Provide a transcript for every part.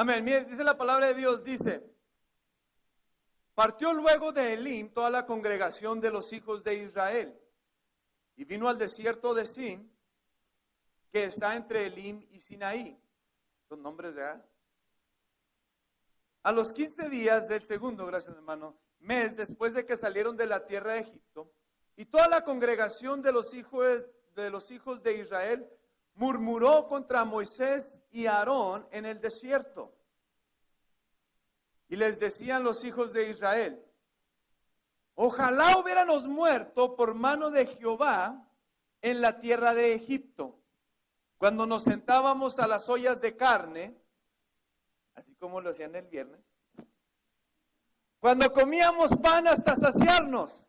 Amén. Mire, dice la palabra de Dios, dice: partió luego de Elim toda la congregación de los hijos de Israel y vino al desierto de Sin, que está entre Elim y Sinaí. Son nombres reales. A los 15 días del segundo, gracias hermano, mes después de que salieron de la tierra de Egipto, y toda la congregación de los hijos de Israel murmuró contra Moisés y Aarón en el desierto. Y les decían los hijos de Israel: ojalá hubiéramos muerto por mano de Jehová en la tierra de Egipto, cuando nos sentábamos a las ollas de carne, así como lo hacían el viernes, cuando comíamos pan hasta saciarnos.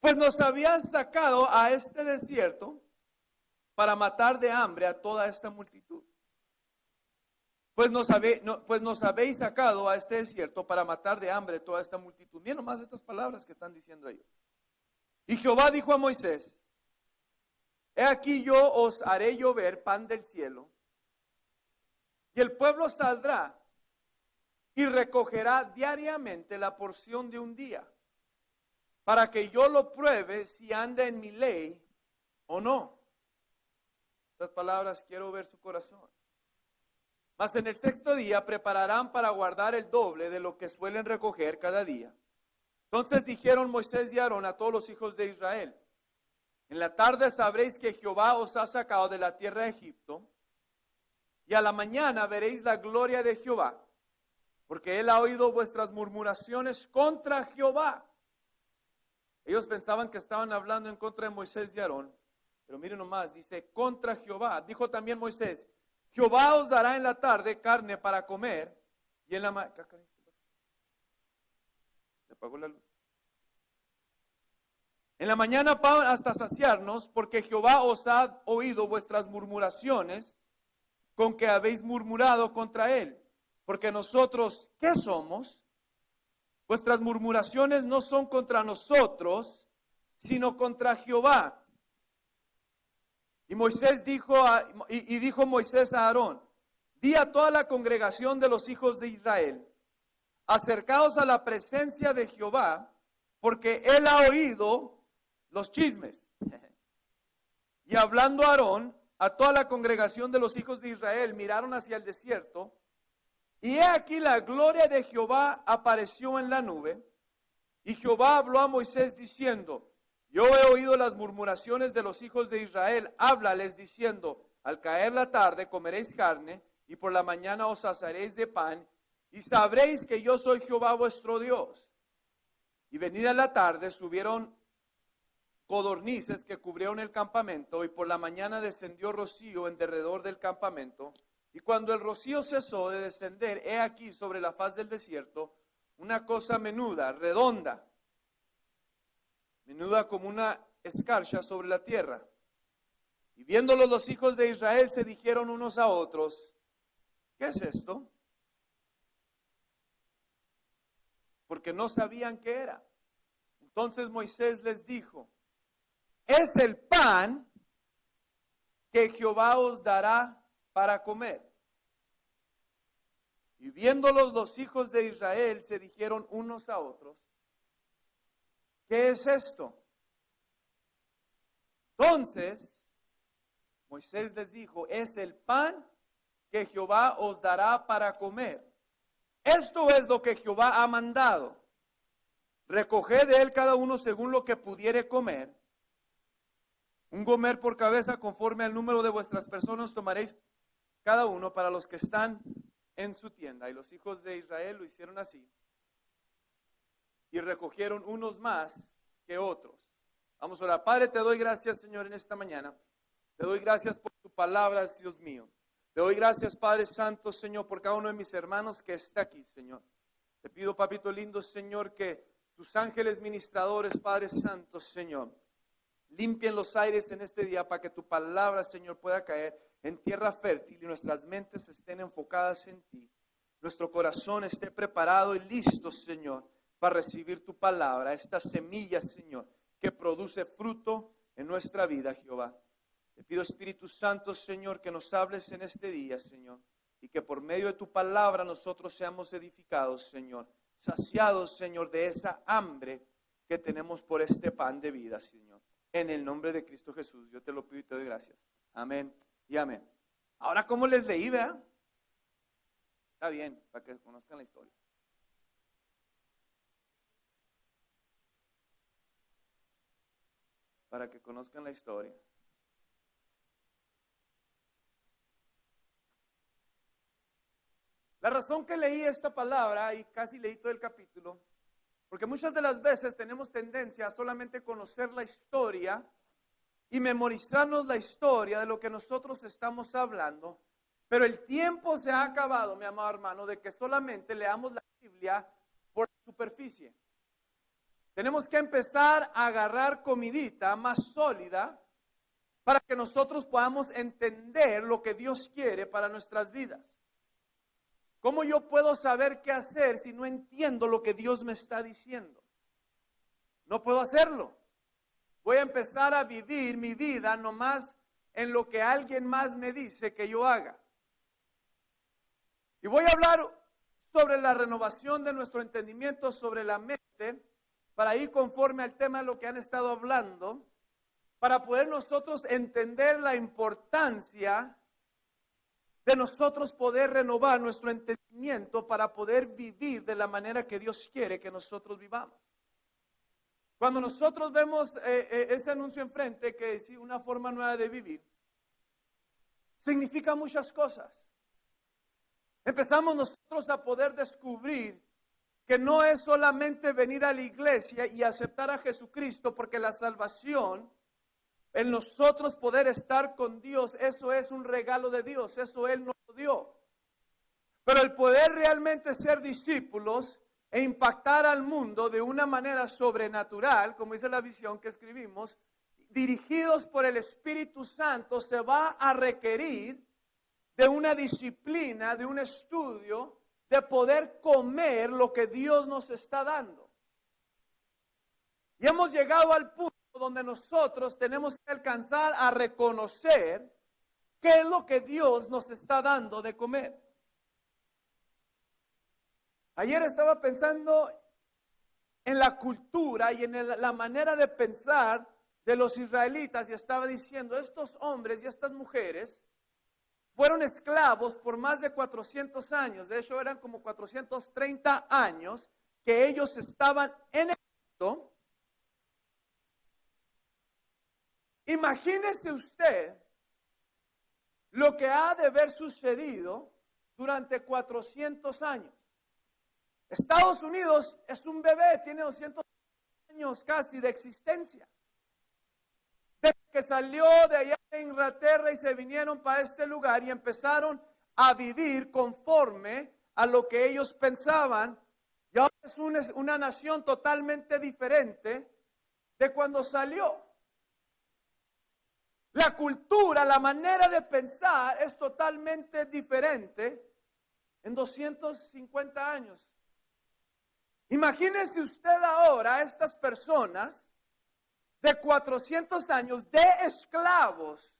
Pues nos habían sacado a este desierto para matar de hambre a toda esta multitud. Pues nos habéis sacado a este desierto para matar de hambre toda esta multitud. Miren nomás estas palabras que están diciendo ellos. Y Jehová dijo a Moisés: he aquí yo os haré llover pan del cielo, y el pueblo saldrá y recogerá diariamente la porción de un día, para que yo lo pruebe si anda en mi ley o no. Estas palabras quiero ver su corazón. Mas en el sexto día prepararán para guardar el doble de lo que suelen recoger cada día. Entonces dijeron Moisés y Aarón a todos los hijos de Israel: en la tarde sabréis que Jehová os ha sacado de la tierra de Egipto, y a la mañana veréis la gloria de Jehová, porque él ha oído vuestras murmuraciones contra Jehová. Ellos pensaban que estaban hablando en contra de Moisés y Aarón, pero miren nomás, dice contra Jehová. Dijo también Moisés: Jehová os dará en la tarde carne para comer, y en la mañana... Se apagó la luz. En la mañana pan hasta saciarnos, porque Jehová os ha oído vuestras murmuraciones con que habéis murmurado contra él. Porque nosotros, ¿qué somos? Vuestras murmuraciones no son contra nosotros, sino contra Jehová. Y dijo Moisés a Aarón: di a toda la congregación de los hijos de Israel: acercaos a la presencia de Jehová, porque él ha oído los chismes. Y hablando Aarón a toda la congregación de los hijos de Israel, miraron hacia el desierto, y he aquí la gloria de Jehová apareció en la nube, y Jehová habló a Moisés diciendo: yo he oído las murmuraciones de los hijos de Israel, háblales diciendo: al caer la tarde comeréis carne, y por la mañana os saciaréis de pan, y sabréis que yo soy Jehová vuestro Dios. Y venida la tarde subieron codornices que cubrieron el campamento, y por la mañana descendió rocío en derredor del campamento. Y cuando el rocío cesó de descender, he aquí sobre la faz del desierto una cosa menuda, redonda, menuda como una escarcha sobre la tierra. Y viéndolo los hijos de Israel se dijeron unos a otros: ¿qué es esto? Porque no sabían qué era. Entonces Moisés les dijo: es el pan que Jehová os dará para comer. Y viéndolos los hijos de Israel se dijeron unos a otros: ¿qué es esto? Entonces Moisés les dijo: es el pan que Jehová os dará para comer. Esto es lo que Jehová ha mandado: recoged de él cada uno según lo que pudiere comer. Un gomer por cabeza, conforme al número de vuestras personas tomaréis cada uno para los que están en su tienda. Y los hijos de Israel lo hicieron así, y recogieron unos más que otros. Vamos a orar. Padre, te doy gracias, Señor, en esta mañana. Te doy gracias por tu palabra, Dios mío. Te doy gracias, Padre Santo, Señor, por cada uno de mis hermanos que está aquí, Señor. Te pido, papito lindo, Señor, que tus ángeles ministradores, Padre Santo, Señor, limpien los aires en este día para que tu palabra, Señor, pueda caer en tierra fértil y nuestras mentes estén enfocadas en ti. Nuestro corazón esté preparado y listo, Señor, para recibir tu palabra, esta semilla, Señor, que produce fruto en nuestra vida, Jehová. Te pido, Espíritu Santo, Señor, que nos hables en este día, Señor. y que por medio de tu palabra nosotros seamos edificados, Señor, saciados, Señor, de esa hambre que tenemos por este pan de vida, Señor. En el nombre de Cristo Jesús, yo te lo pido y te doy gracias. Amén y amén. Ahora, ¿cómo les leí, verdad? Está bien, para que conozcan la historia. Para que conozcan la historia. La razón que leí esta palabra, y casi leí todo el capítulo, porque muchas de las veces tenemos tendencia a solamente conocer la historia y memorizarnos la historia de lo que nosotros estamos hablando, pero el tiempo se ha acabado, mi amado hermano, de que solamente leamos la Biblia por superficie. Tenemos que empezar a agarrar comidita más sólida para que nosotros podamos entender lo que Dios quiere para nuestras vidas. ¿Cómo yo puedo saber qué hacer si no entiendo lo que Dios me está diciendo? No puedo hacerlo. Voy a empezar a vivir mi vida nomás en lo que alguien más me dice que yo haga. Y voy a hablar sobre la renovación de nuestro entendimiento, sobre la mente, para ir conforme al tema de lo que han estado hablando, para poder nosotros entender la importancia de nosotros poder renovar nuestro entendimiento para poder vivir de la manera que Dios quiere que nosotros vivamos. Cuando nosotros vemos ese anuncio enfrente que dice una forma nueva de vivir, significa muchas cosas. Empezamos nosotros a poder descubrir que no es solamente venir a la iglesia y aceptar a Jesucristo, porque la salvación, en nosotros poder estar con Dios, eso es un regalo de Dios, eso Él nos lo dio. Pero el poder realmente ser discípulos e impactar al mundo de una manera sobrenatural, como dice la visión que escribimos, dirigidos por el Espíritu Santo, se va a requerir de una disciplina, de un estudio, de poder comer lo que Dios nos está dando. Y hemos llegado al punto donde nosotros tenemos que alcanzar a reconocer qué es lo que Dios nos está dando de comer. Ayer estaba pensando en la cultura y en la manera de pensar de los israelitas y estaba diciendo, estos hombres y estas mujeres fueron esclavos por más de 400 años, de hecho eran como 430 años que ellos estaban en Egipto. Imagínese usted lo que ha de haber sucedido durante 400 años. Estados Unidos es un bebé, tiene 200 años casi de existencia. Desde que salió de allá de Inglaterra y se vinieron para este lugar y empezaron a vivir conforme a lo que ellos pensaban, y ahora es una nación totalmente diferente de cuando salió. La cultura, la manera de pensar es totalmente diferente en 250 años. Imagínese usted ahora a estas personas de 400 años de esclavos,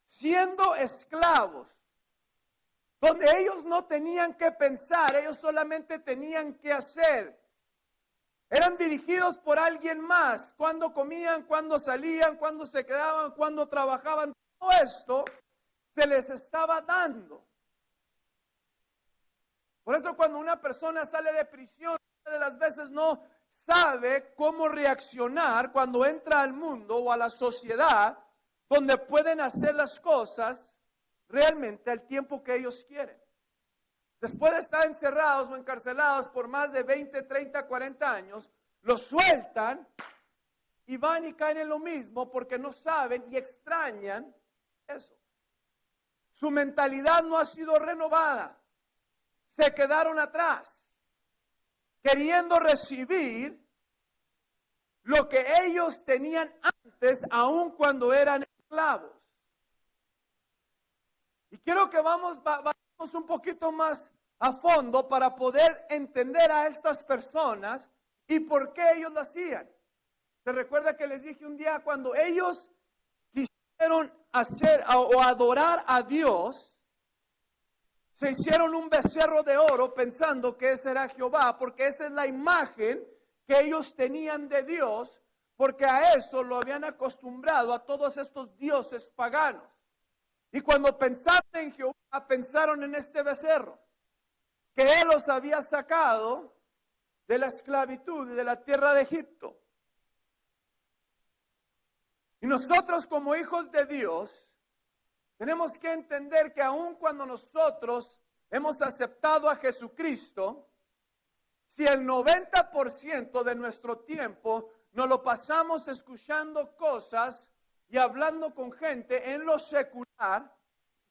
siendo esclavos, donde ellos no tenían que pensar, ellos solamente tenían que hacer. Eran dirigidos por alguien más, cuando comían, cuando salían, cuando se quedaban, cuando trabajaban. Todo esto se les estaba dando. Por eso cuando una persona sale de prisión, de las veces no sabe cómo reaccionar cuando entra al mundo o a la sociedad donde pueden hacer las cosas realmente al tiempo que ellos quieren. Después de estar encerrados o encarcelados por más de 20, 30, 40 años, los sueltan y van y caen en lo mismo porque no saben y extrañan eso. Su mentalidad no ha sido renovada. Se quedaron atrás, queriendo recibir lo que ellos tenían antes, aun cuando eran esclavos. Y quiero que vamos un poquito más a fondo para poder entender a estas personas y por qué ellos lo hacían. ¿Se recuerda que les dije un día cuando ellos quisieron hacer o adorar a Dios? se hicieron un becerro de oro pensando que ese era Jehová, porque esa es la imagen que ellos tenían de Dios, porque a eso lo habían acostumbrado a todos estos dioses paganos. Y cuando pensaron en Jehová, pensaron en este becerro, que Él los había sacado de la esclavitud y de la tierra de Egipto. Y nosotros como hijos de Dios, tenemos que entender que aun cuando nosotros hemos aceptado a Jesucristo, si el 90% de nuestro tiempo nos lo pasamos escuchando cosas y hablando con gente en lo secular,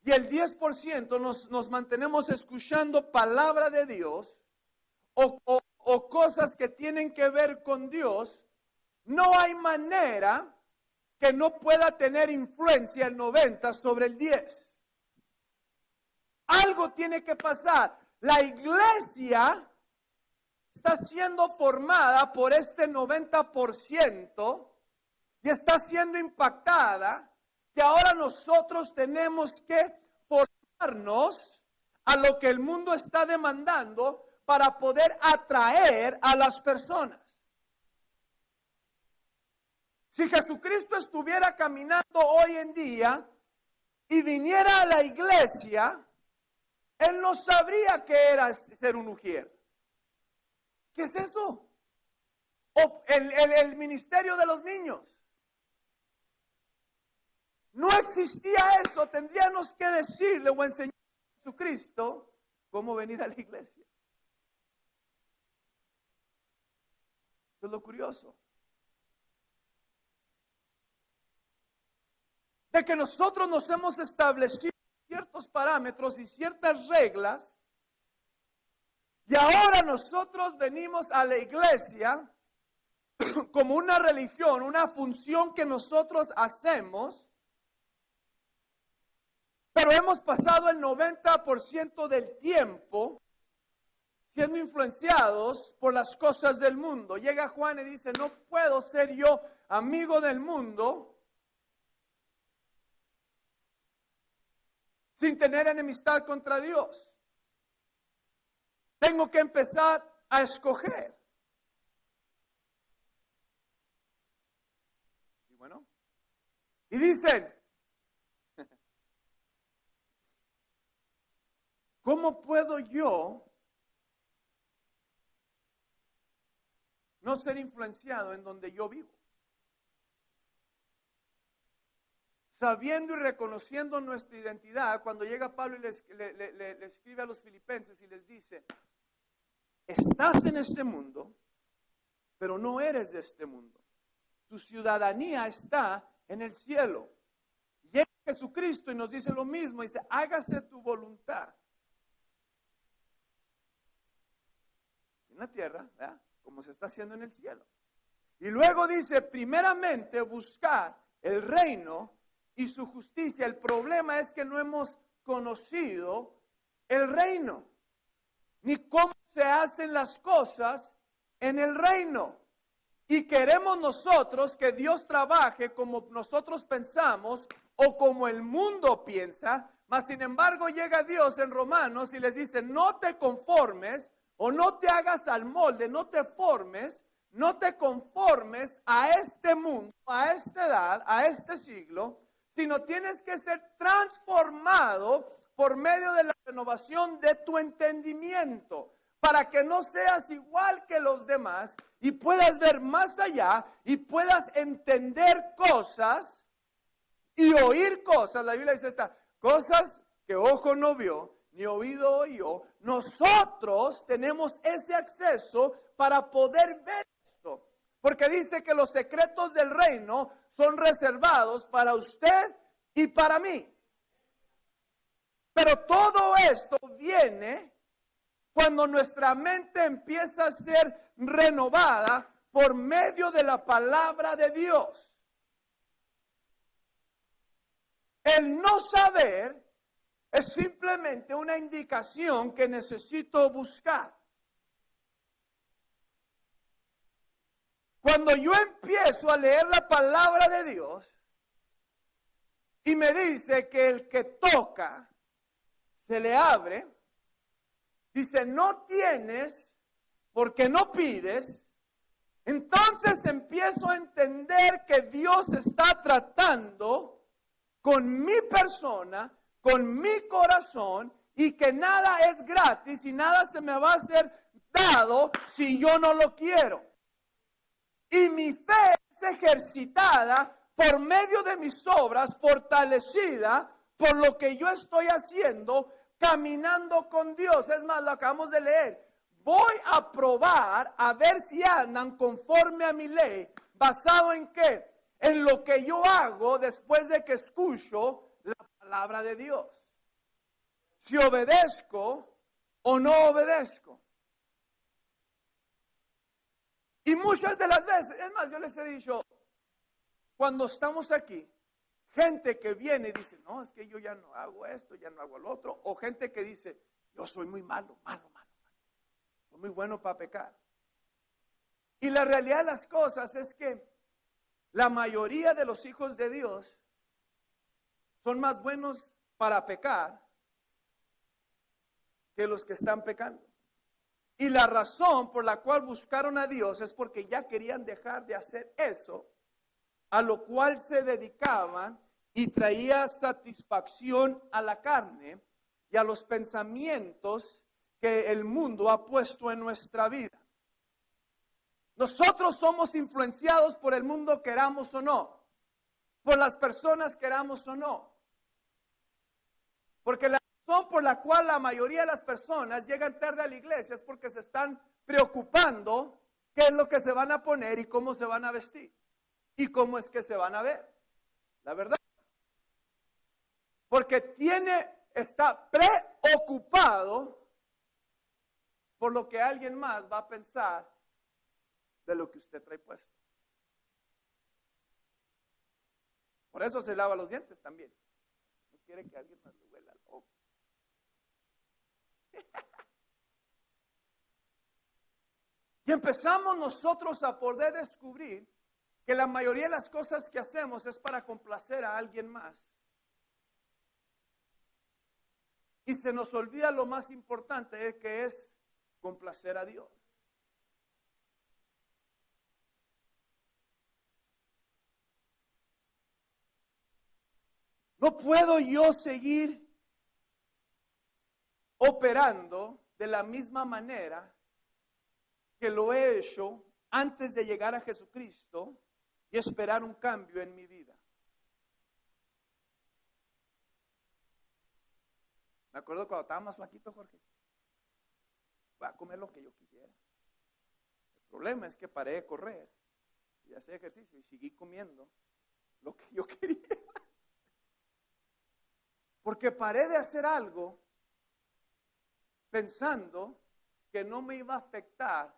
y el 10% nos mantenemos escuchando palabra de Dios o cosas que tienen que ver con Dios, no hay manera que no pueda tener influencia el 90 sobre el 10. Algo tiene que pasar. La iglesia está siendo formada por este 90% y está siendo impactada, que ahora nosotros tenemos que formarnos a lo que el mundo está demandando para poder atraer a las personas. Si Jesucristo estuviera caminando hoy en día y viniera a la iglesia, Él no sabría qué era ser un ujier. ¿Qué es eso? O el ministerio de los niños. No existía eso. Tendríamos que decirle o enseñarle a Jesucristo cómo venir a la iglesia. Eso es lo curioso. De que nosotros nos hemos establecido ciertos parámetros y ciertas reglas, y ahora nosotros venimos a la iglesia como una religión, una función que nosotros hacemos, pero hemos pasado el 90% del tiempo siendo influenciados por las cosas del mundo. Llega Juan y dice, no puedo ser yo amigo del mundo sin tener enemistad contra Dios. Tengo que empezar a escoger. Y bueno, y dicen, ¿cómo puedo yo no ser influenciado en donde yo vivo? Sabiendo y reconociendo nuestra identidad, cuando llega Pablo y le escribe a los filipenses y les dice, estás en este mundo, pero no eres de este mundo. Tu ciudadanía está en el cielo. Llega Jesucristo y nos dice lo mismo, dice, hágase tu voluntad. En la tierra, ¿verdad? Como se está haciendo en el cielo. Y luego dice, primeramente buscar el reino y su justicia. El problema es que no hemos conocido el reino, ni cómo se hacen las cosas en el reino. Y queremos nosotros que Dios trabaje como nosotros pensamos o como el mundo piensa, mas sin embargo llega Dios en Romanos y les dice, no te conformes o no te hagas al molde, no te formes, no te conformes a este mundo, a esta edad, a este siglo, sino tienes que ser transformado por medio de la renovación de tu entendimiento, para que no seas igual que los demás y puedas ver más allá y puedas entender cosas y oír cosas. La Biblia dice cosas que ojo no vio, ni oído oyó. Nosotros tenemos ese acceso para poder ver esto, porque dice que los secretos del reino son reservados para usted y para mí. Pero todo esto viene cuando nuestra mente empieza a ser renovada por medio de la palabra de Dios. El no saber es simplemente una indicación que necesito buscar. Cuando yo empiezo a leer la palabra de Dios y me dice que el que toca se le abre, Dice, no tienes porque no pides. Entonces empiezo a entender que Dios está tratando con mi persona, con mi corazón, y que nada es gratis y nada se me va a ser dado si yo no lo quiero. Y mi fe es ejercitada por medio de mis obras, fortalecida por lo que yo estoy haciendo, caminando con Dios. Es más, lo acabamos de leer. Voy a probar a ver si andan conforme a mi ley. ¿Basado en qué? En lo que yo hago después de que escucho la palabra de Dios. Si obedezco o no obedezco. Y muchas de las veces, es más, yo les he dicho, cuando estamos aquí, gente que viene y dice, no, es que yo ya no hago esto, ya no hago lo otro. O gente que dice, yo soy muy malo. Soy muy bueno para pecar. Y la realidad de las cosas es que la mayoría de los hijos de Dios son más buenos para pecar que los que están pecando. Y la razón por la cual buscaron a Dios es porque ya querían dejar de hacer eso, a lo cual se dedicaban y traía satisfacción a la carne y a los pensamientos que el mundo ha puesto en nuestra vida. Nosotros somos influenciados por el mundo, queramos o no, por las personas, queramos o no. Porque la razón por la cual la mayoría de las personas llegan tarde a la iglesia es porque se están preocupando qué es lo que se van a poner y cómo se van a vestir y cómo es que se van a ver. La verdad. Porque está preocupado por lo que alguien más va a pensar de lo que usted trae puesto. Por eso se lava los dientes también. No quiere que alguien más le huela al ojo. Y empezamos nosotros a poder descubrir que la mayoría de las cosas que hacemos es para complacer a alguien más. Y se nos olvida lo más importante, que es complacer a Dios. No puedo yo seguir operando de la misma manera que lo he hecho antes de llegar a Jesucristo y esperar un cambio en mi vida. Me acuerdo cuando estaba más flaquito, Jorge. Voy a comer lo que yo quisiera. El problema es que paré de correr y de hacer ejercicio y seguí comiendo lo que yo quería. Porque paré de hacer algo pensando que no me iba a afectar,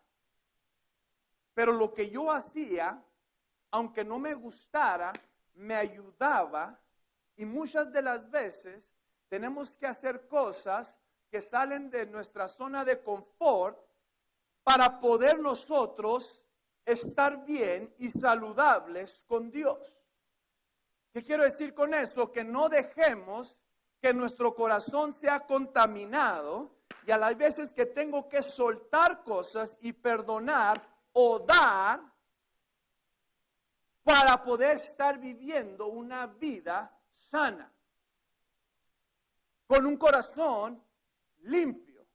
pero lo que yo hacía, aunque no me gustara, me ayudaba. Y muchas de las veces tenemos que hacer cosas que salen de nuestra zona de confort para poder nosotros estar bien y saludables con Dios. ¿Qué quiero decir con eso? Que no dejemos que nuestro corazón sea contaminado, y a las veces que tengo que soltar cosas y perdonar o dar para poder estar viviendo una vida sana, con un corazón limpio.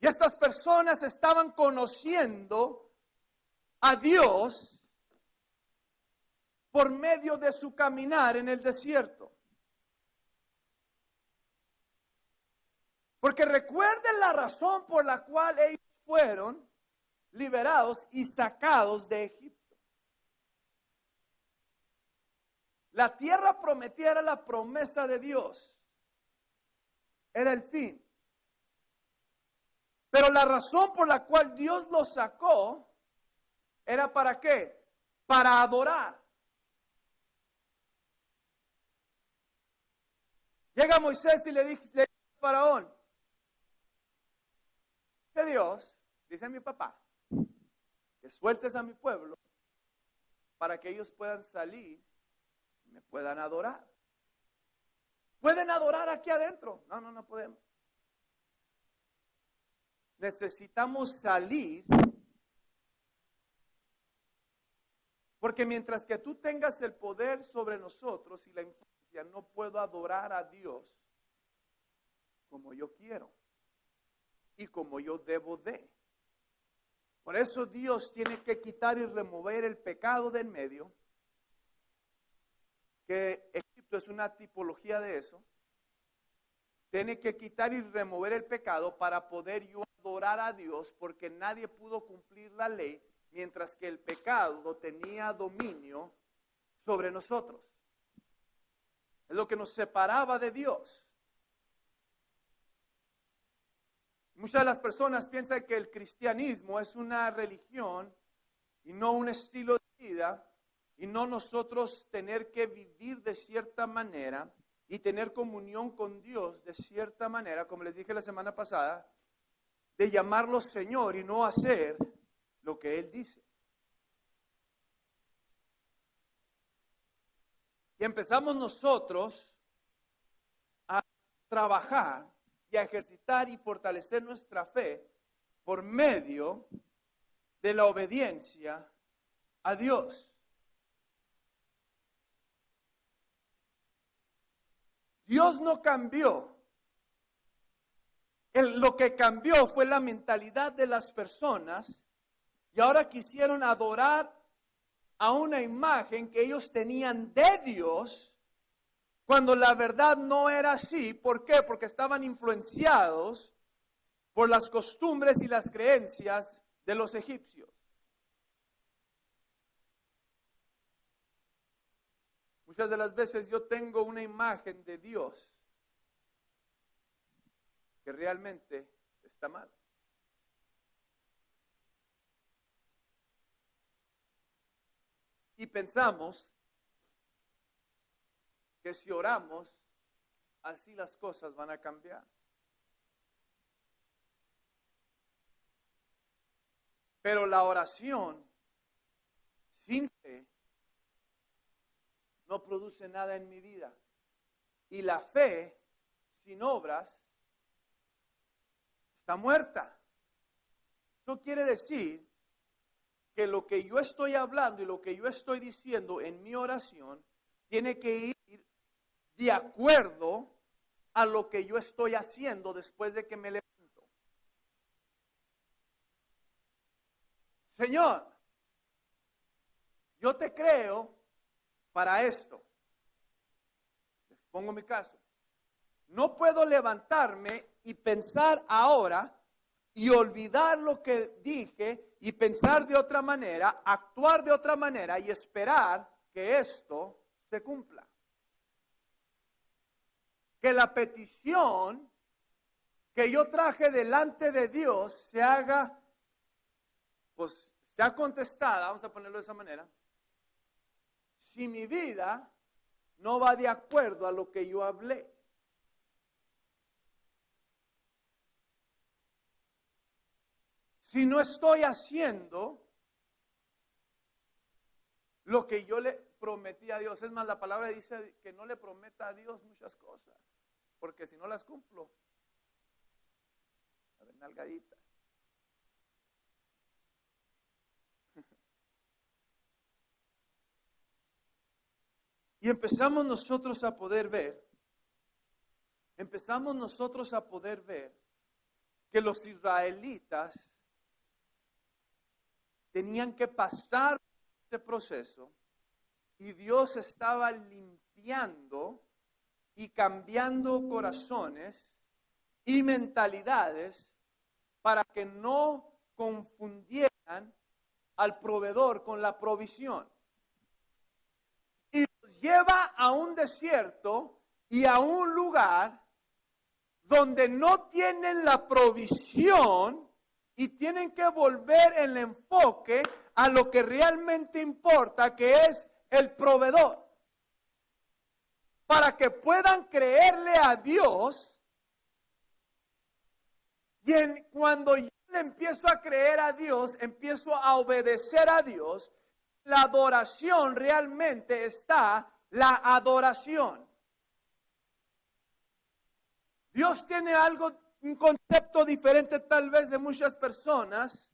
Y estas personas estaban conociendo a Dios por medio de su caminar en el desierto. Porque recuerden la razón por la cual ellos fueron liberados y sacados de Egipto. La tierra prometida era la promesa de Dios. Era el fin. Pero la razón por la cual Dios los sacó era ¿para qué? Para adorar. Llega Moisés y le dice a Faraón, de Dios, dice mi papá, que sueltes a mi pueblo para que ellos puedan salir y me puedan adorar. ¿Pueden adorar aquí adentro? No podemos. necesitamos salir, porque mientras que tú tengas el poder sobre nosotros y la influencia, no puedo adorar a Dios como yo quiero y como yo debo de. Por eso Dios tiene que quitar y remover el pecado del medio, que Egipto es una tipología de eso. Tiene que quitar y remover el pecado para poder yo adorar a Dios, porque nadie pudo cumplir la ley mientras que el pecado tenía dominio sobre nosotros. Es lo que nos separaba de Dios. Muchas de las personas piensan que el cristianismo es una religión y no un estilo de vida, y no nosotros tener que vivir de cierta manera y tener comunión con Dios de cierta manera, como les dije la semana pasada, de llamarlo Señor y no hacer lo que Él dice. Y empezamos nosotros a trabajar y a ejercitar y fortalecer nuestra fe por medio de la obediencia a Dios. Dios no cambió. Lo que cambió fue la mentalidad de las personas, y ahora quisieron adorar a una imagen que ellos tenían de Dios, cuando la verdad no era así. ¿Por qué? Porque estaban influenciados por las costumbres y las creencias de los egipcios. Muchas de las veces yo tengo una imagen de Dios que realmente está mal. Y pensamos que si oramos, así las cosas van a cambiar. Pero la oración sin fe no produce nada en mi vida. Y la fe sin obras está muerta. Eso quiere decir que lo que yo estoy hablando y lo que yo estoy diciendo en mi oración tiene que ir de acuerdo a lo que yo estoy haciendo después de que me levanto. Señor, yo te creo para esto. Les pongo mi caso. No puedo levantarme y pensar ahora y olvidar lo que dije y pensar de otra manera, actuar de otra manera y esperar que esto se cumpla. Que la petición que yo traje delante de Dios se haga, pues sea contestada, vamos a ponerlo de esa manera, si mi vida no va de acuerdo a lo que yo hablé. Si no estoy haciendo lo que yo le prometí a Dios. Es más, la palabra dice que no le prometa a Dios muchas cosas, porque si no las cumplo, a ver, nalgaditas. Y empezamos nosotros a poder ver que los israelitas tenían que pasar este proceso y Dios estaba limpiando y cambiando corazones y mentalidades para que no confundieran al proveedor con la provisión. Y los lleva a un desierto y a un lugar donde no tienen la provisión y tienen que volver el enfoque a lo que realmente importa, que es el proveedor. Para que puedan creerle a Dios. Y cuando yo le empiezo a creer a Dios, empiezo a obedecer a Dios, la adoración realmente está la adoración. Dios tiene algo un concepto diferente tal vez de muchas personas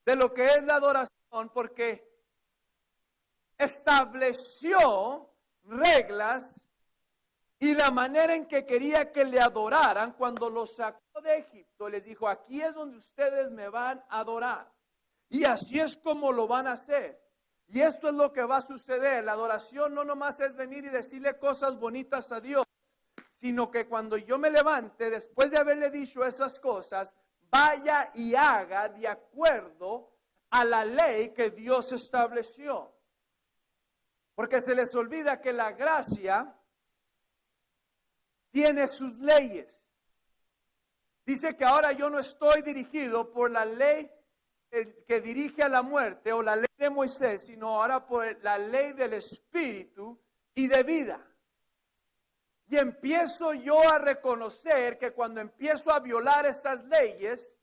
de lo que es la adoración, porque estableció reglas y la manera en que quería que le adoraran. Cuando los sacó de Egipto, les dijo: aquí es donde ustedes me van a adorar, y así es como lo van a hacer. Y esto es lo que va a suceder. La adoración no nomás es venir y decirle cosas bonitas a Dios, sino que cuando yo me levante, después de haberle dicho esas cosas, vaya y haga de acuerdo a la ley que Dios estableció. Porque se les olvida que la gracia tiene sus leyes. Dice que ahora yo no estoy dirigido por la ley que dirige a la muerte o la ley de Moisés, sino ahora por la ley del Espíritu y de vida. Y empiezo yo a reconocer que cuando empiezo a violar estas leyes,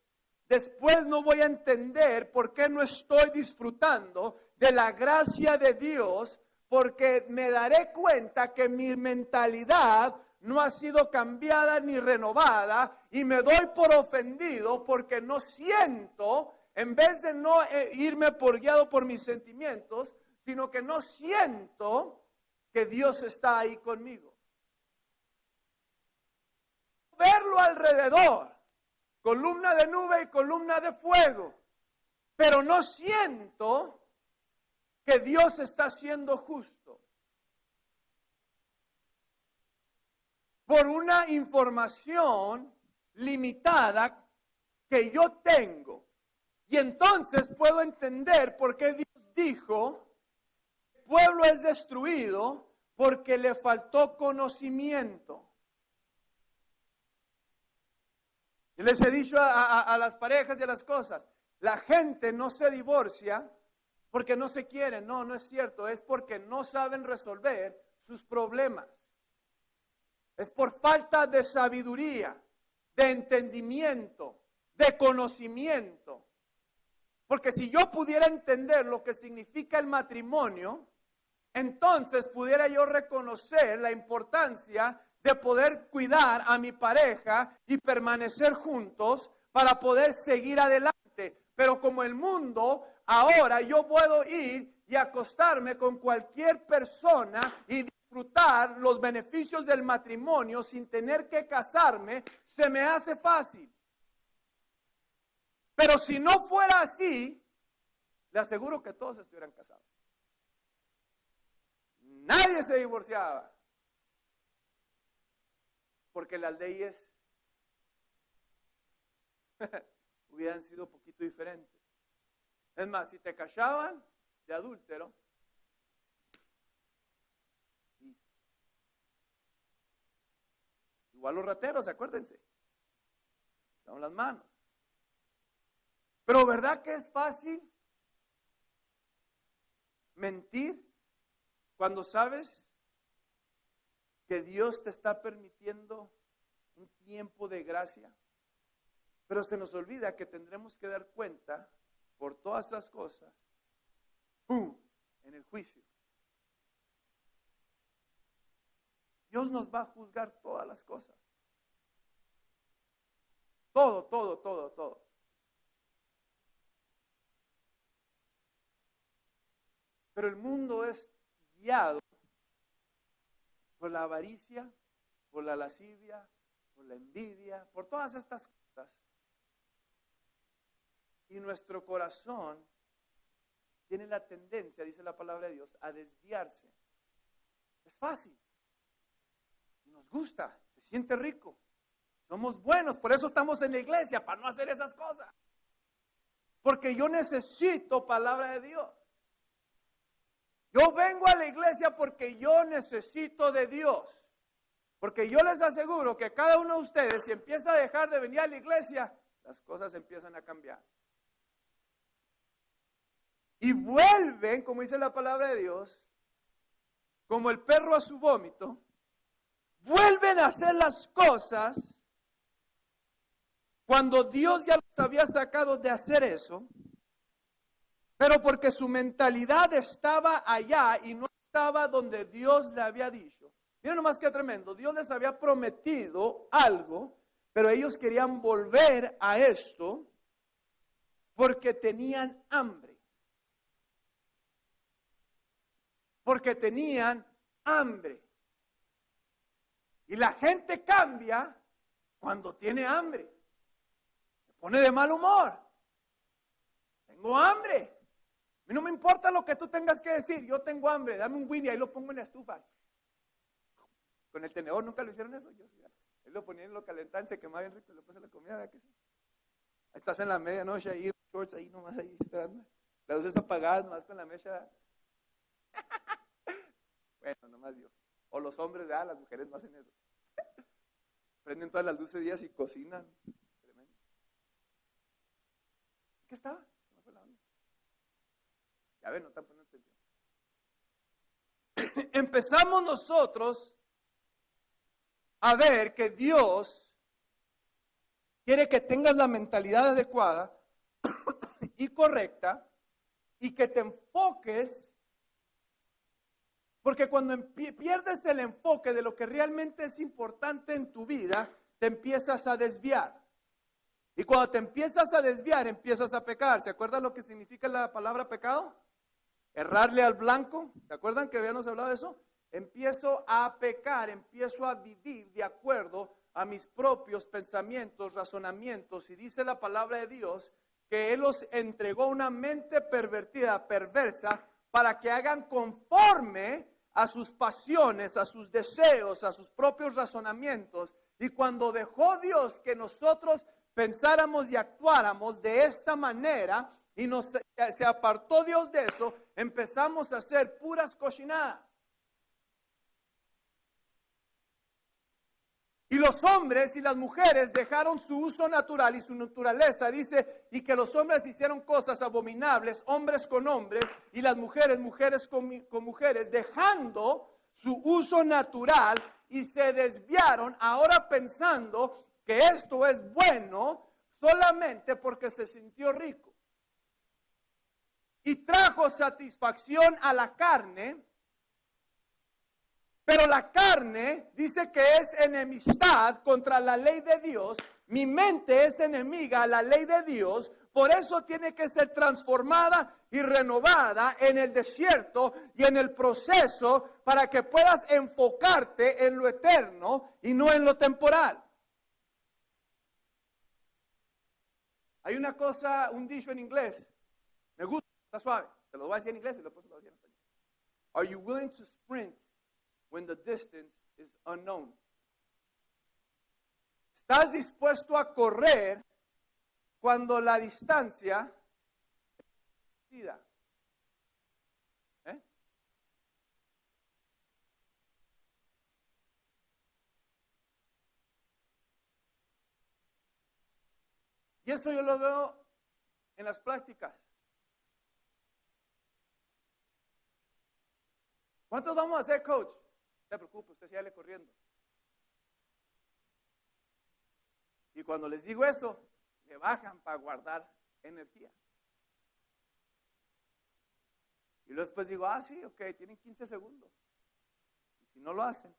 después no voy a entender por qué no estoy disfrutando de la gracia de Dios, porque me daré cuenta que mi mentalidad no ha sido cambiada ni renovada, y me doy por ofendido porque no siento, en vez de no irme por guiado por mis sentimientos, sino que no siento que Dios está ahí conmigo. Verlo alrededor, columna de nube y columna de fuego, pero no siento que Dios está siendo justo. Por una información limitada que yo tengo. Y entonces puedo entender por qué Dios dijo: el pueblo es destruido porque le faltó conocimiento. Y les he dicho a las parejas y a las cosas: la gente no se divorcia porque no se quieren. No, no es cierto. Es porque no saben resolver sus problemas. Es por falta de sabiduría, de entendimiento, de conocimiento. Porque si yo pudiera entender lo que significa el matrimonio, entonces pudiera yo reconocer la importancia de poder cuidar a mi pareja y permanecer juntos para poder seguir adelante. Pero como el mundo, ahora yo puedo ir y acostarme con cualquier persona y disfrutar los beneficios del matrimonio sin tener que casarme, se me hace fácil. Pero si no fuera así, le aseguro que todos estuvieran casados. Nadie se divorciaba, porque las leyes hubieran sido un poquito diferentes. Es más, si te cachaban de adúltero, igual los rateros, acuérdense, dan las manos. Pero ¿verdad que es fácil mentir cuando sabes que Dios te está permitiendo un tiempo de gracia? Pero se nos olvida que tendremos que dar cuenta por todas esas cosas, ¡pum!, en el juicio. Dios nos va a juzgar todas las cosas. Todo, todo, todo, todo. Pero el mundo es guiado por la avaricia, por la lascivia, por la envidia, por todas estas cosas. Y nuestro corazón tiene la tendencia, dice la palabra de Dios, a desviarse. Es fácil. Nos gusta, se siente rico. Somos buenos, por eso estamos en la iglesia, para no hacer esas cosas. Porque yo necesito palabra de Dios. Yo vengo a la iglesia porque yo necesito de Dios. Porque yo les aseguro que cada uno de ustedes, si empieza a dejar de venir a la iglesia, las cosas empiezan a cambiar. Y vuelven, como dice la palabra de Dios, como el perro a su vómito, vuelven a hacer las cosas cuando Dios ya los había sacado de hacer eso, pero porque su mentalidad estaba allá y no estaba donde Dios le había dicho. Miren nomás qué tremendo, Dios les había prometido algo, Pero ellos querían volver a esto porque tenían hambre. Porque tenían hambre. Y la gente cambia cuando tiene hambre. Se pone de mal humor. Tengo hambre. A mí no me importa lo que tú tengas que decir. Yo tengo hambre. Dame un Winnie, ahí lo pongo en la estufa. Con el tenedor, ¿nunca lo hicieron eso? Yo, él lo ponía en lo calentante, se quemaba bien rico y después se la comía. ¿Verdad que sí? Ahí estás en la medianoche ahí, shorts ahí nomás ahí esperando. Las luces apagadas, nomás con la mecha. Bueno, nomás yo. O los hombres, las mujeres no hacen eso. Prenden todas las luces días y cocinan. Tremendo. ¿Qué estaba? ¿Cómo fue la onda? Ya ven, no están poniendo atención. Empezamos nosotros a ver que Dios quiere que tengas la mentalidad adecuada y correcta y que te enfoques, porque cuando pierdes el enfoque de lo que realmente es importante en tu vida, te empiezas a desviar. Y cuando te empiezas a desviar, empiezas a pecar. ¿Se acuerdan lo que significa la palabra pecado? Errarle al blanco. ¿Se acuerdan que habíamos hablado de eso? Empiezo a pecar, empiezo a vivir de acuerdo a mis propios pensamientos, razonamientos. Y dice la palabra de Dios que Él los entregó una mente pervertida, perversa, para que hagan conforme a sus pasiones, a sus deseos, a sus propios razonamientos. Y cuando dejó Dios que nosotros pensáramos y actuáramos de esta manera, y se apartó Dios de eso, empezamos a hacer puras cochinadas. Y los hombres y las mujeres dejaron su uso natural y su naturaleza, dice, y que los hombres hicieron cosas abominables, hombres con hombres, y las mujeres, mujeres con mujeres, dejando su uso natural y se desviaron, ahora pensando que esto es bueno solamente porque se sintió rico. Y trajo satisfacción a la carne. Pero la carne dice que es enemistad contra la ley de Dios. Mi mente es enemiga a la ley de Dios. Por eso tiene que ser transformada y renovada en el desierto y en el proceso para que puedas enfocarte en lo eterno y no en lo temporal. Hay una cosa, un dicho en inglés. Me gusta, está suave. Te lo voy a decir en inglés y después te lo voy a decir en español. Are you willing to sprint when the distance is unknown? ¿Estás dispuesto a correr cuando la distancia es desconocida? Y eso yo lo veo en las prácticas. ¿Cuántos vamos a hacer, coach? No se preocupe, usted sígale corriendo. Y cuando les digo eso, le bajan para guardar energía. Y luego después digo, sí, ok, tienen 15 segundos. Y si no lo hacen,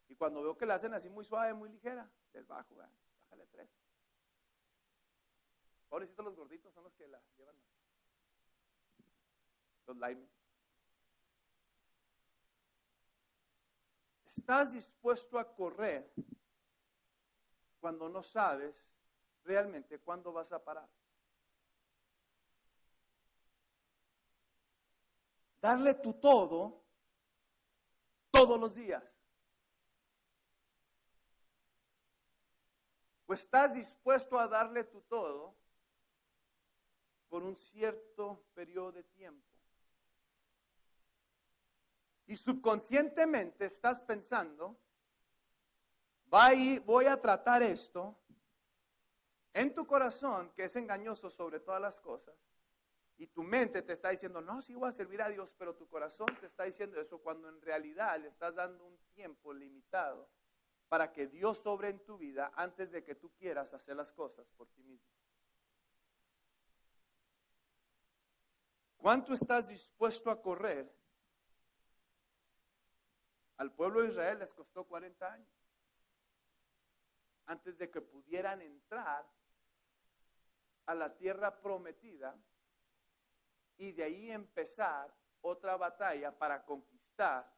y cuando veo que lo hacen así muy suave, muy ligera, les bajo, bájale 3. Pobrecitos los gorditos son los que la llevan. Los linemen. ¿Estás dispuesto a correr cuando no sabes realmente cuándo vas a parar? Darle tu todo todos los días. ¿O estás dispuesto a darle tu todo por un cierto periodo de tiempo? Y subconscientemente estás pensando, voy a tratar esto en tu corazón, que es engañoso sobre todas las cosas, y tu mente te está diciendo, no, sí voy a servir a Dios, pero tu corazón te está diciendo eso cuando en realidad le estás dando un tiempo limitado para que Dios sobre en tu vida antes de que tú quieras hacer las cosas por ti mismo. ¿Cuánto estás dispuesto a correr? Al pueblo de Israel les costó 40 años. antes de que pudieran entrar a la tierra prometida y de ahí empezar otra batalla para conquistar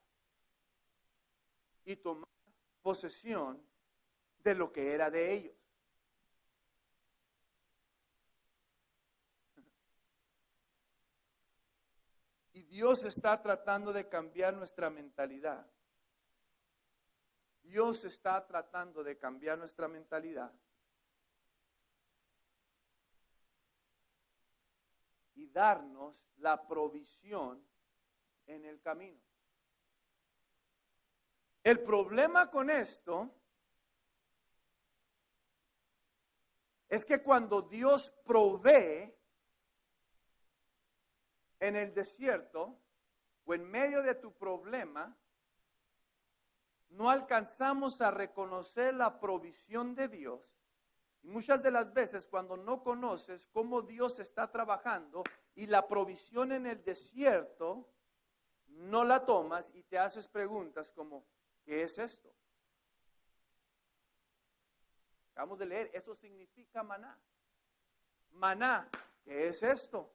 y tomar posesión de lo que era de ellos. Y Dios está tratando de cambiar nuestra mentalidad. Dios está tratando de cambiar nuestra mentalidad y darnos la provisión en el camino. El problema con esto es que cuando Dios provee en el desierto o en medio de tu problema, no alcanzamos a reconocer la provisión de Dios. Y muchas de las veces cuando no conoces cómo Dios está trabajando y la provisión en el desierto, no la tomas y te haces preguntas como, ¿qué es esto? Acabamos de leer, eso significa maná. Maná, ¿qué es esto?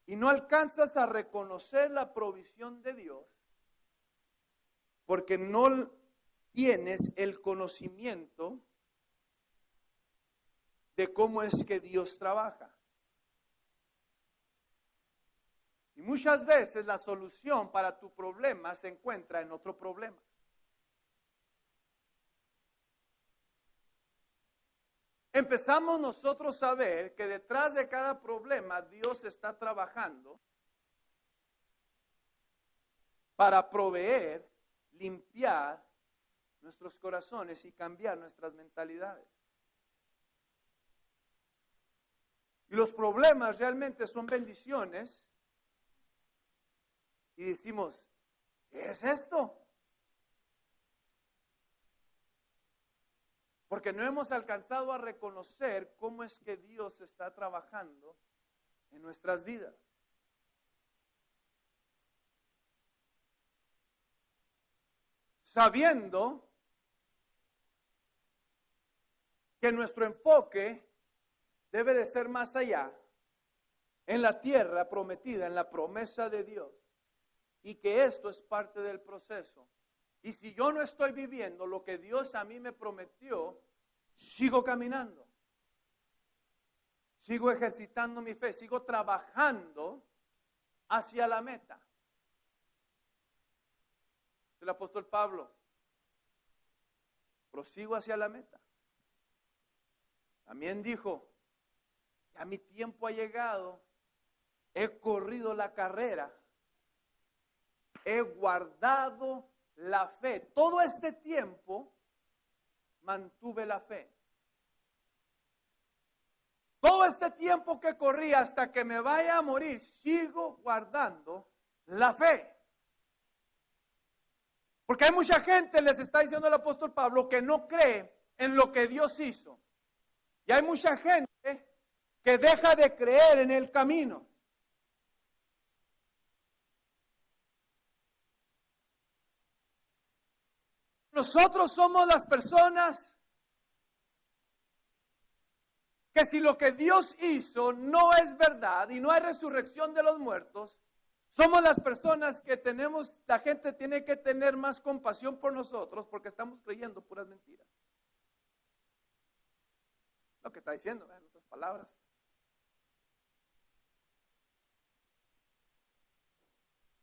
Y no alcanzas a reconocer la provisión de Dios porque no tienes el conocimiento de cómo es que Dios trabaja. Y muchas veces la solución para tu problema se encuentra en otro problema. Empezamos nosotros a ver que detrás de cada problema Dios está trabajando para proveer, limpiar nuestros corazones y cambiar nuestras mentalidades. Y los problemas realmente son bendiciones. Y decimos, ¿qué es esto? Porque no hemos alcanzado a reconocer cómo es que Dios está trabajando en nuestras vidas. Sabiendo que nuestro enfoque debe de ser más allá, en la tierra prometida, en la promesa de Dios, y que esto es parte del proceso. Y si yo no estoy viviendo lo que Dios a mí me prometió, sigo caminando, sigo ejercitando mi fe, sigo trabajando hacia la meta. El apóstol Pablo, prosigo hacia la meta. También dijo, ya mi tiempo ha llegado, he corrido la carrera, he guardado la fe. Todo este tiempo mantuve la fe. Todo este tiempo que corrí hasta que me vaya a morir, sigo guardando la fe. Porque hay mucha gente, les está diciendo el apóstol Pablo, que no cree en lo que Dios hizo. Y hay mucha gente que deja de creer en el camino. Nosotros somos las personas que si lo que Dios hizo no es verdad y no hay resurrección de los muertos, somos las personas que la gente tiene que tener más compasión por nosotros porque estamos creyendo puras mentiras. Lo que está diciendo, en otras palabras.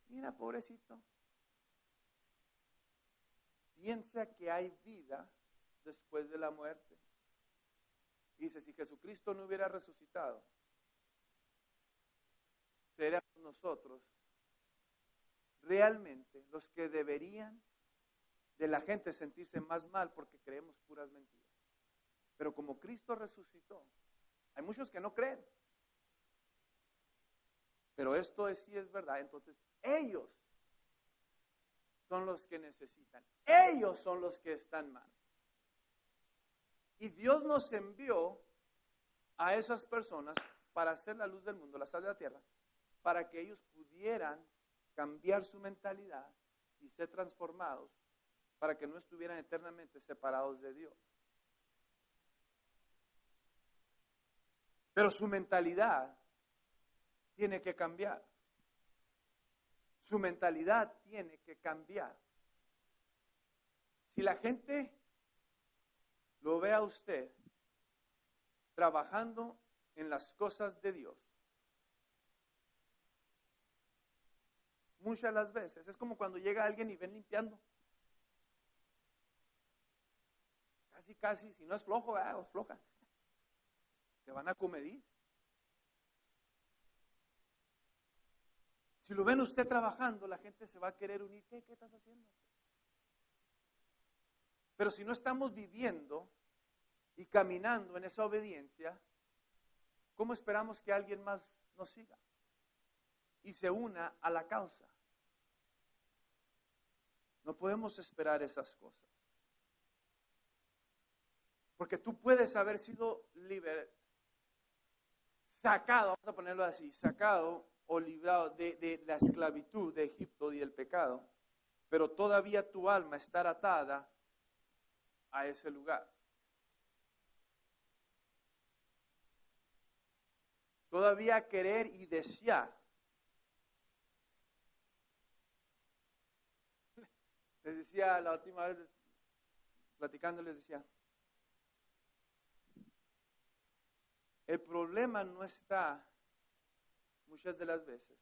Mira, pobrecito. Piensa que hay vida después de la muerte. Dice, si Jesucristo no hubiera resucitado, seríamos nosotros realmente los que deberían de la gente sentirse más mal porque creemos puras mentiras. Pero como Cristo resucitó, hay muchos que no creen. Pero esto sí es verdad. Entonces, ellos son los que necesitan. Ellos son los que están mal. Y Dios nos envió a esas personas para hacer la luz del mundo, la sal de la tierra, para que ellos pudieran cambiar su mentalidad y ser transformados para que no estuvieran eternamente separados de Dios. Pero su mentalidad tiene que cambiar. Su mentalidad tiene que cambiar. Si la gente lo ve a usted trabajando en las cosas de Dios, muchas de las veces es como cuando llega alguien y ven limpiando. Casi, si no es flojo, o floja, se van a comedir. Si lo ven usted trabajando, la gente se va a querer unir. ¿Qué estás haciendo? Pero si no estamos viviendo y caminando en esa obediencia, ¿cómo esperamos que alguien más nos siga y se una a la causa? No podemos esperar esas cosas. Porque tú puedes haber sido sacado, vamos a ponerlo así, sacado o librado de la esclavitud de Egipto y del pecado, pero todavía tu alma está atada a ese lugar. Todavía querer y desear. Les decía la última vez, platicando, les decía, el problema no está, muchas de las veces,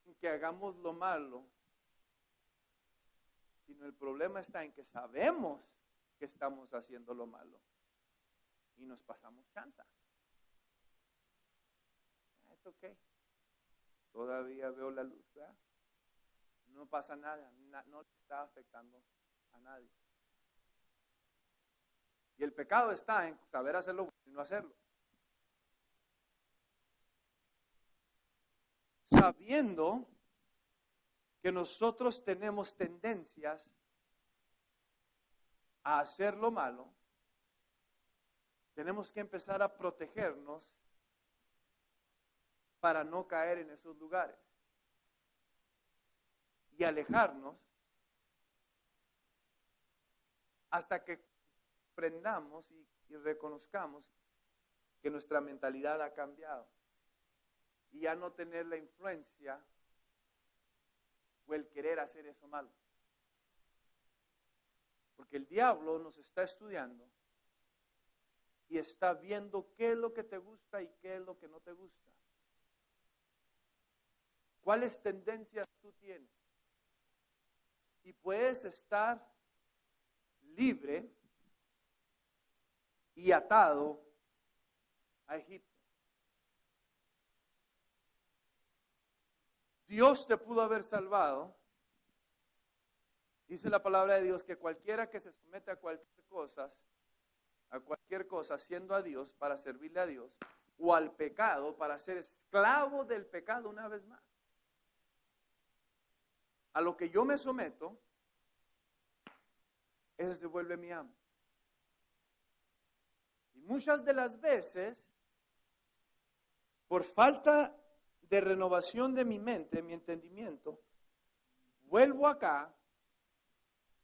en que hagamos lo malo, sino el problema está en que sabemos que estamos haciendo lo malo y nos pasamos chanza. Es okay. Todavía veo la luz, ¿verdad? No pasa nada, no está afectando a nadie. Y el pecado está en saber hacerlo y no hacerlo. Sabiendo que nosotros tenemos tendencias a hacer lo malo, tenemos que empezar a protegernos para no caer en esos lugares y alejarnos hasta que aprendamos y reconozcamos que nuestra mentalidad ha cambiado y ya no tener la influencia o el querer hacer eso malo. Porque el diablo nos está estudiando y está viendo qué es lo que te gusta y qué es lo que no te gusta. ¿Cuáles tendencias tú tienes? Y puedes estar libre y atado a Egipto. Dios te pudo haber salvado. Dice la palabra de Dios que cualquiera que se somete a cualquier cosa, siendo a Dios para servirle a Dios, o al pecado para ser esclavo del pecado una vez más. A lo que yo me someto, ese se vuelve mi amo. Y muchas de las veces, por falta de renovación de mi mente, mi entendimiento, vuelvo acá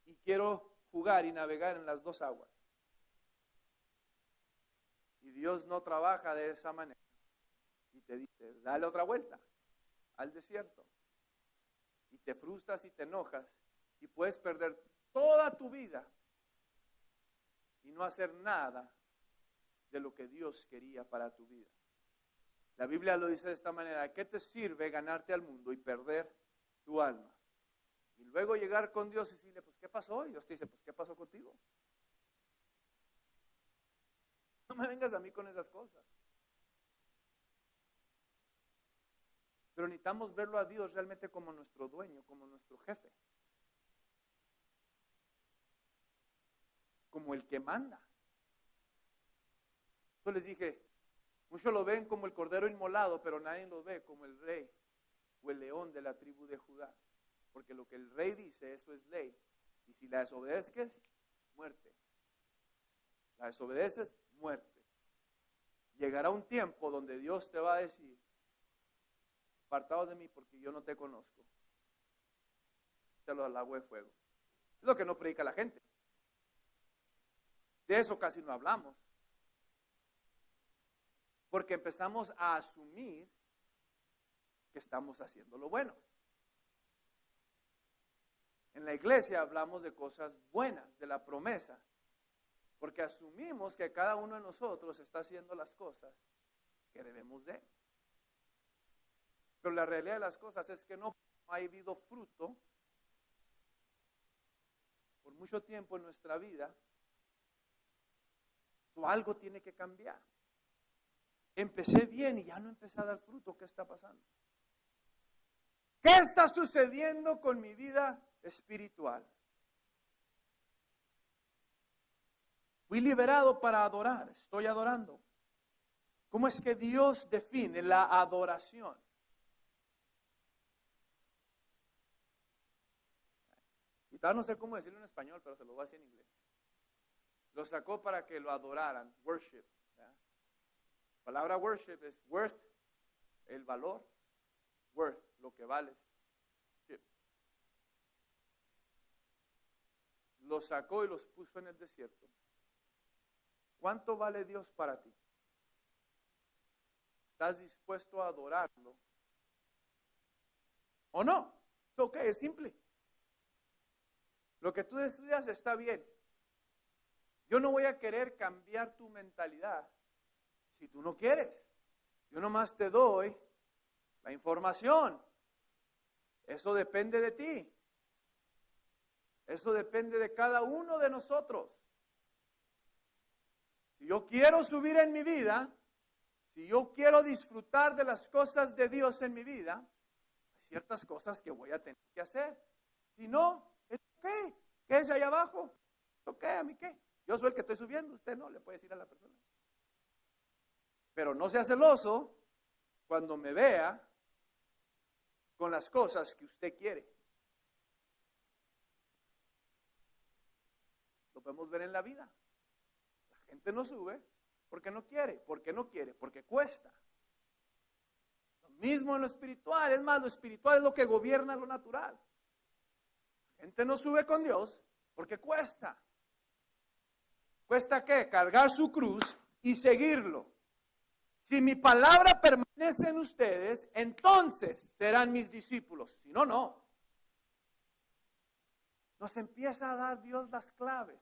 y quiero jugar y navegar en las dos aguas. Y Dios no trabaja de esa manera. Y te dice, dale otra vuelta al desierto. Y te frustras y te enojas y puedes perder toda tu vida y no hacer nada de lo que Dios quería para tu vida. La Biblia lo dice de esta manera: ¿qué te sirve ganarte al mundo y perder tu alma? Y luego llegar con Dios y decirle, pues ¿qué pasó? Y Dios te dice, pues ¿qué pasó contigo? No me vengas a mí con esas cosas. Pero necesitamos verlo a Dios realmente como nuestro dueño, como nuestro jefe, como el que manda. Yo les dije, muchos lo ven como el cordero inmolado, pero nadie lo ve como el rey o el león de la tribu de Judá. Porque lo que el rey dice, eso es ley. Y si la desobedeces, muerte. La desobedeces, muerte. Llegará un tiempo donde Dios te va a decir, apartaos de mí porque yo no te conozco. echarlo al agua de fuego. Es lo que no predica la gente. De eso casi no hablamos. Porque empezamos a asumir que estamos haciendo lo bueno. En la iglesia hablamos de cosas buenas, de la promesa, porque asumimos que cada uno de nosotros está haciendo las cosas que debemos de. Pero la realidad de las cosas es que no ha habido fruto por mucho tiempo en nuestra vida, o algo tiene que cambiar. Empecé bien y ya no empecé a dar fruto. ¿Qué está pasando? ¿Qué está sucediendo con mi vida espiritual? Fui liberado para adorar, estoy adorando. ¿Cómo es que Dios define la adoración? Y tal, no sé cómo decirlo en español, pero se lo voy a decir en inglés. Lo sacó para que lo adoraran, worship. ¿Ya? La palabra worship es worth, el valor, worth, lo que vales. Los sacó y los puso en el desierto. ¿Cuánto vale Dios para ti? ¿Estás dispuesto a adorarlo? ¿O no? Ok, es simple. Lo que tú estudias está bien. Yo no voy a querer cambiar tu mentalidad si tú no quieres. Yo nomás te doy la información. Eso depende de ti. Eso depende de cada uno de nosotros. Si yo quiero subir en mi vida, si yo quiero disfrutar de las cosas de Dios en mi vida, hay ciertas cosas que voy a tener que hacer. Si no, es ok, quédese allá abajo. Ok, ¿a mí qué? Yo soy el que estoy subiendo, usted no, le puede decir a la persona. Pero no sea celoso cuando me vea con las cosas que usted quiere. Lo podemos ver en la vida. La gente no sube porque no quiere. ¿Por qué no quiere? Porque cuesta. Lo mismo en lo espiritual. Es más, lo espiritual es lo que gobierna lo natural. La gente no sube con Dios porque cuesta. ¿Cuesta qué? Cargar su cruz y seguirlo. Si mi palabra permanece en ustedes, entonces serán mis discípulos. Si no, no. Nos empieza a dar Dios las claves.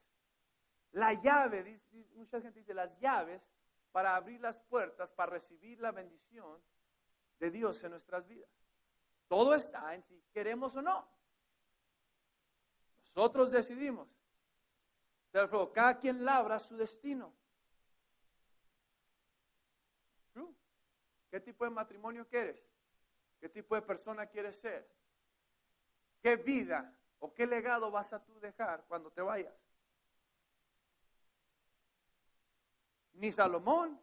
La llave, mucha gente dice, las llaves para abrir las puertas, para recibir la bendición de Dios en nuestras vidas. Todo está en si queremos o no. Nosotros decidimos. Cada quien labra su destino. True. ¿Qué tipo de matrimonio quieres? ¿Qué tipo de persona quieres ser? ¿Qué vida o qué legado vas a tú dejar cuando te vayas? Ni Salomón,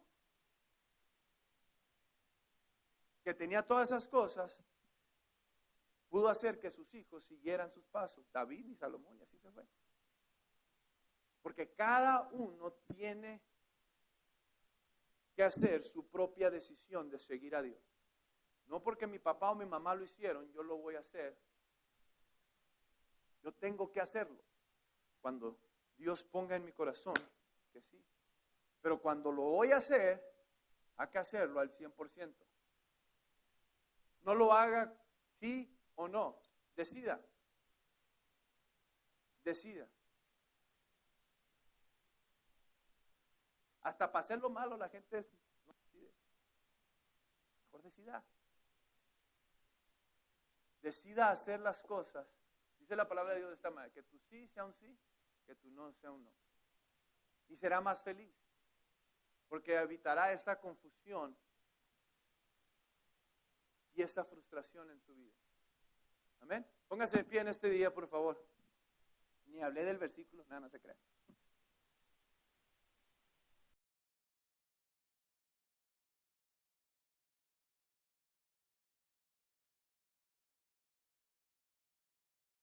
que tenía todas esas cosas, pudo hacer que sus hijos siguieran sus pasos. David ni Salomón, y así se fue. Porque cada uno tiene que hacer su propia decisión de seguir a Dios. No porque mi papá o mi mamá lo hicieron, yo lo voy a hacer. Yo tengo que hacerlo cuando Dios ponga en mi corazón que sí. Pero cuando lo voy a hacer, hay que hacerlo al 100%. No lo haga sí o no. Decida. Decida. Hasta para hacer lo malo la gente no decide. Mejor decida. Decida hacer las cosas. Dice la palabra de Dios de esta manera, que tu sí sea un sí, que tu no sea un no. Y será más feliz, porque evitará esa confusión y esa frustración en su vida. Amén. Póngase de pie en este día, por favor. Ni hablé del versículo, nada, no se crea.